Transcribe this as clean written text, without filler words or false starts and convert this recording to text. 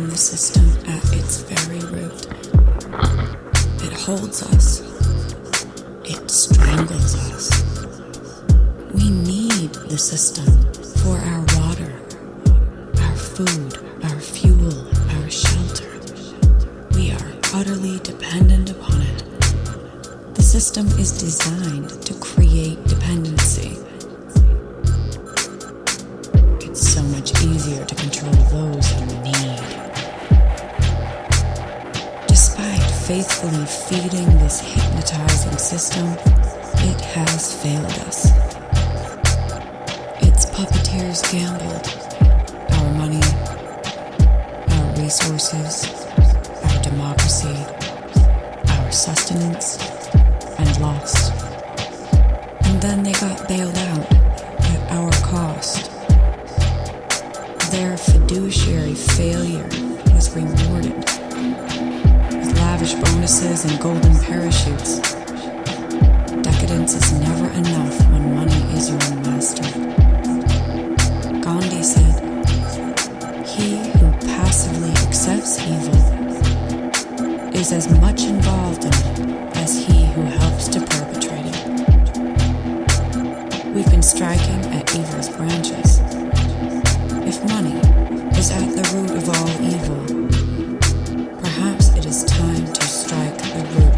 understand the system at its very root. It holds us. It strangles us. We need the system for our water, our food, our fuel, our shelter. We are utterly dependent upon it. The system is designed to create dependency. It's so much easier to control those in need. Despite faithfully feeding this hypnotizing system, it has failed us. Its puppeteers gambled our money, our resources, our democracy, our sustenance, and lost. And then they got bailed out at our cost. Their fiduciary failure was rewarded with lavish bonuses and golden parachutes. Decadence is never enough when money is your master. Gandhi said, "He who passively accepts evil is as much involved in it as he who helps to perpetrate it." We've been striking at evil's branches. If money is at the root of all evil, perhaps it is time to strike the root.